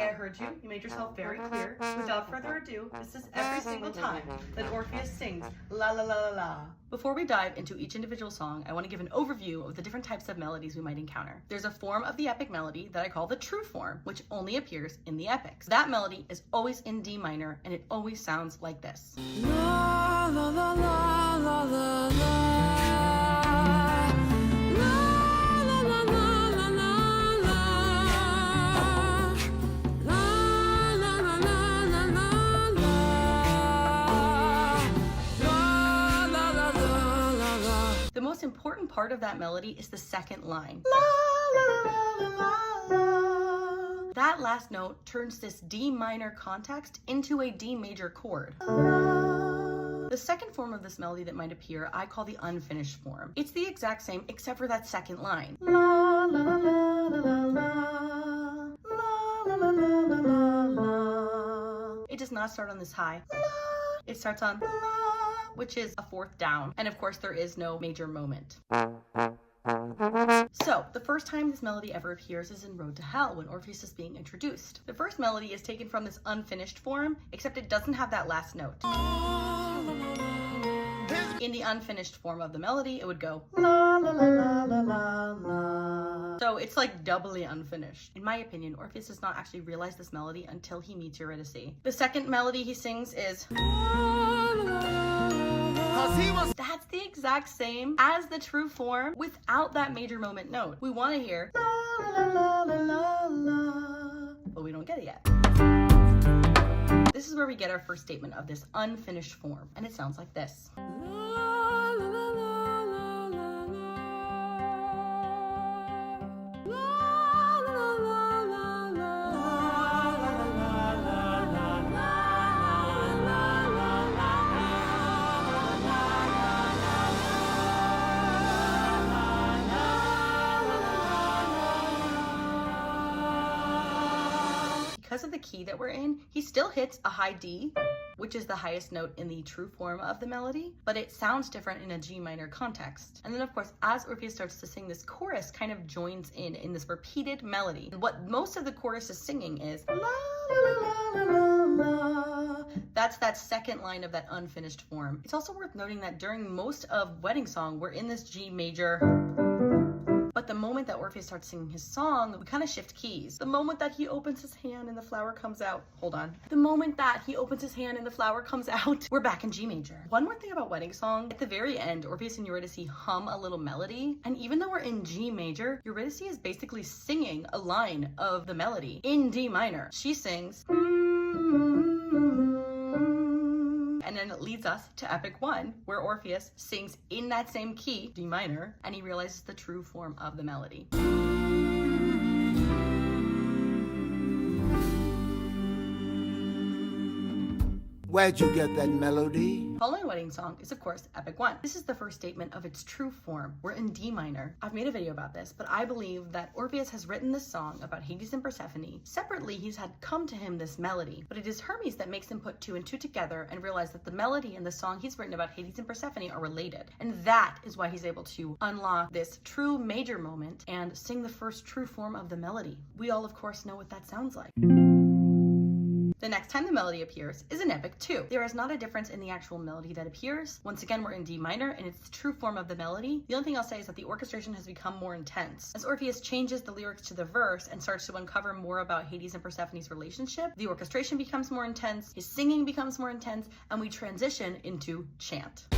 Okay, I heard you. You made yourself very clear. Without further ado, this is every single time that Orpheus sings la la la la la. Before we dive into each individual song, I want to give an overview of the different types of melodies we might encounter. There's a form of the epic melody that I call the true form, which only appears in the epics. That melody is always in D minor, and it always sounds like this. La la la la la la la. The most important part of that melody is the second line. La, la, la, la, la. That last note turns this D minor context into a D major chord. The second form of this melody that might appear, I call the unfinished form. It's the exact same except for that second line. La, la, la, la, la, la. La, la, la, la, la, la. It does not start on this high. La. It starts on la, which is a fourth down. And of course, there is no major moment. So, the first time this melody ever appears is in Road to Hell, when Orpheus is being introduced. The first melody is taken from this unfinished form, except it doesn't have that last note. In the unfinished form of the melody, it would go la la la la la la la. So it's like doubly unfinished. In my opinion, Orpheus does not actually realize this melody until he meets Eurydice. The second melody he sings is that's the exact same as the true form without that major moment note. We want to hear la la la la la la, but we don't get it yet. This is where we get our first statement of this unfinished form, and it sounds like this. Because of the key that we're in, he still hits a high D, which is the highest note in the true form of the melody, but it sounds different in a G minor context. And then of course, as Orpheus starts to sing, this chorus kind of joins in this repeated melody. And what most of the chorus is singing is la la la la la. That's that second line of that unfinished form. It's also worth noting that during most of Wedding Song, we're in this G major. But the moment that Orpheus starts singing his song, we kind of shift keys. The moment that he opens his hand and the flower comes out, hold on. The moment that he opens his hand and the flower comes out, we're back in G major. One more thing about Wedding Song, at the very end, Orpheus and Eurydice hum a little melody. And even though we're in G major, Eurydice is basically singing a line of the melody in D minor. She sings, and then it leads us to Epic 1, where Orpheus sings in that same key, D minor, and he realizes the true form of the melody. Where'd you get that melody? Following Wedding Song is of course Epic 1. This is the first statement of its true form. We're in D minor. I've made a video about this, but I believe that Orpheus has written this song about Hades and Persephone. Separately, he's had come to him this melody, but it is Hermes that makes him put two and two together and realize that the melody and the song he's written about Hades and Persephone are related. And that is why he's able to unlock this true major moment and sing the first true form of the melody. We all of course know what that sounds like. The next time the melody appears is in Epic 2. There is not a difference in the actual melody that appears. Once again, we're in D minor and it's the true form of the melody. The only thing I'll say is that the orchestration has become more intense. As Orpheus changes the lyrics to the verse and starts to uncover more about Hades and Persephone's relationship, the orchestration becomes more intense, his singing becomes more intense, and we transition into Chant.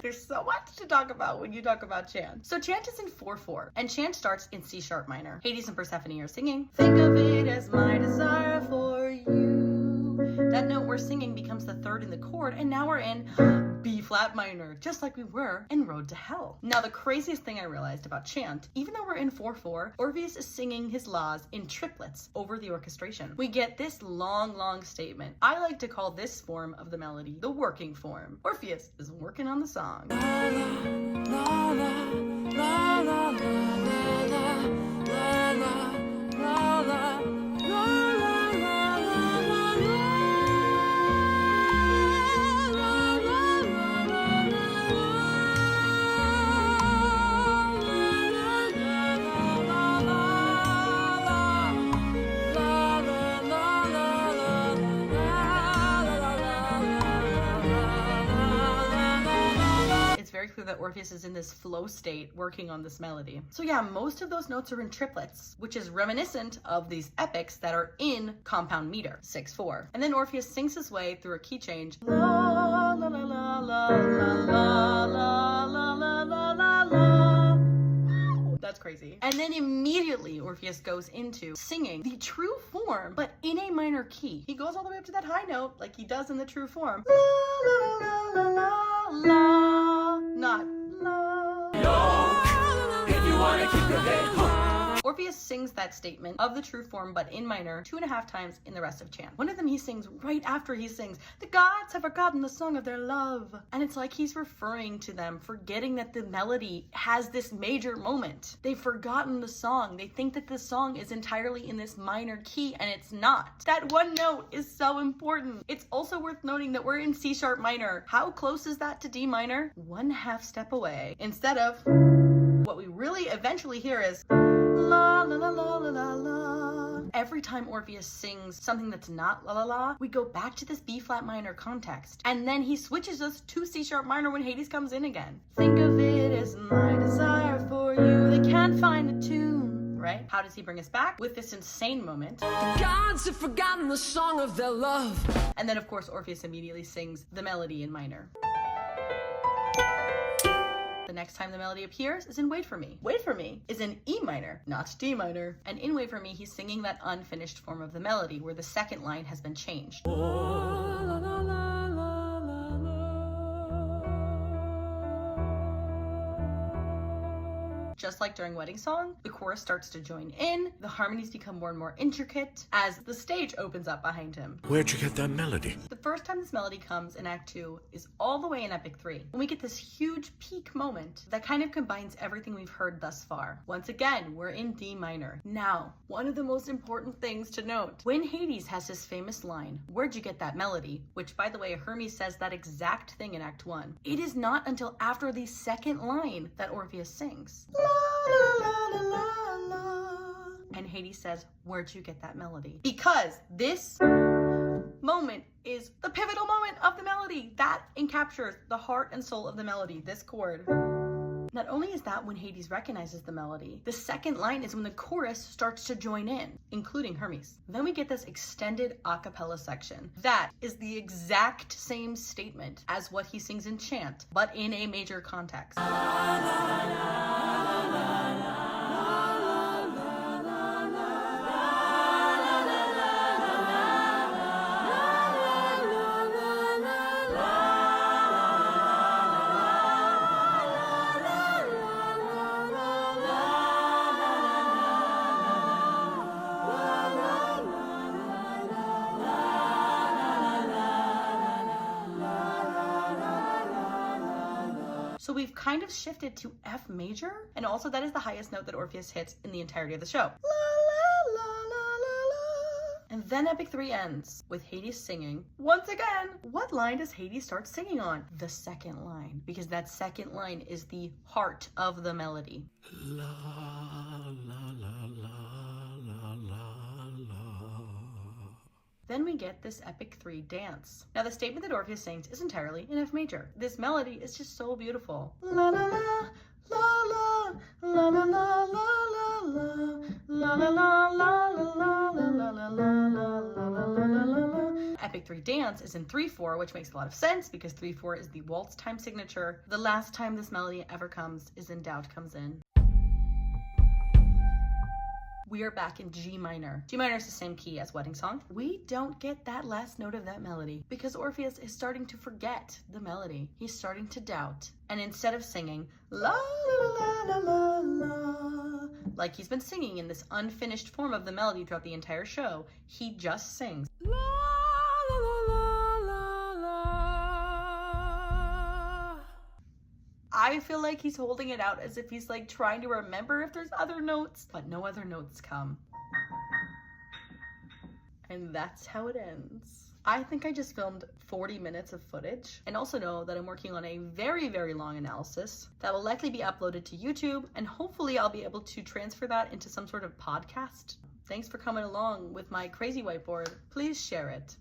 There's so much to talk about when you talk about Chant. So Chant is in 4/4, and Chant starts in C sharp minor. Hades and Persephone are singing, think of it as my desire for you. That note we're singing becomes the third in the chord, and now we're in B flat minor, just like we were in Road to Hell. Now the craziest thing I realized about Chant, even though we're in 4/4, Orpheus is singing his laws in triplets over the orchestration. We get this long statement. I like to call this form of the melody the working form. Orpheus is working on the song. La, la, la, la, la, la, la, la, la, la. clear that Orpheus is in this flow state working on this melody. So yeah, most of those notes are in triplets, which is reminiscent of these epics that are in compound meter, 6/4. And then Orpheus sings his way through a key change. La la la la la la la la la la la la la. That's crazy. And then immediately Orpheus goes into singing the true form, but in a minor key. He goes all the way up to that high note like he does in the true form. La la la la la la. Not la. No, if you wanna keep your head high. Orpheus sings that statement of the true form, but in minor, 2.5 times in the rest of Chant. One of them he sings right after he sings, "The gods have forgotten the song of their love." And it's like he's referring to them, forgetting that the melody has this major moment. They've forgotten the song. They think that the song is entirely in this minor key, and it's not. That one note is so important. It's also worth noting that we're in C sharp minor. How close is that to D minor? 1/2 step away. Instead of what we really eventually hear is la la la la la la la. Every time Orpheus sings something that's not la la la, we go back to this B flat minor context, and then he switches us to C sharp minor when Hades comes in again. Think of it as my desire for you. They can't find a tune, right? How does he bring us back? With this insane moment. The gods have forgotten the song of their love. And then of course Orpheus immediately sings the melody in minor. The next time the melody appears is in Wait For Me. Wait For Me is in E minor, not D minor. And in Wait For Me, he's singing that unfinished form of the melody where the second line has been changed. Just like during Wedding Song, the chorus starts to join in, the harmonies become more and more intricate as the stage opens up behind him. Where'd you get that melody? The first time this melody comes in Act 2 is all the way in Epic 3, when we get this huge peak moment that kind of combines everything we've heard thus far. Once again, we're in D minor. Now, one of the most important things to note, when Hades has his famous line, "Where'd you get that melody?" which by the way, Hermes says that exact thing in Act 1, it is not until after the second line that Orpheus sings. La, la, la, la, la. And Hades says, "Where'd you get that melody?" Because this moment is the pivotal moment of the melody. That encaptures the heart and soul of the melody, this chord. Not only is that when Hades recognizes the melody, the second line is when the chorus starts to join in, including Hermes. Then we get this extended a cappella section. That is the exact same statement as what he sings in Chant, but in a major context. So we've kind of shifted to F major, and also that is the highest note that Orpheus hits in the entirety of the show. La, la, la, la, la, la. And then Epic 3 ends with Hades singing. Once again, what line does Hades start singing on? The second line, because that second line is the heart of the melody. La, la, la, la, la, la, la. Then we get this Epic 3 dance. Now the statement that Orpheus sings is entirely in F major. This melody is just so beautiful. La la la, la la, la la la la la la, la la la la la la la la la la. Epic 3 dance is in 3/4, which makes a lot of sense because 3/4 is the waltz time signature. The last time this melody ever comes is in Doubt Comes In. We are back in G minor. G minor is the same key as Wedding Song. We don't get that last note of that melody because Orpheus is starting to forget the melody. He's starting to doubt. And instead of singing la la la la la, like he's been singing in this unfinished form of the melody throughout the entire show, he just sings la la la la la. I feel like he's holding it out as if he's like trying to remember if there's other notes, but no other notes come. And that's how it ends. I think I just filmed 40 minutes of footage, and also know that I'm working on a very, very long analysis that will likely be uploaded to YouTube, and hopefully I'll be able to transfer that into some sort of podcast. Thanks for coming along with my crazy whiteboard. Please share it.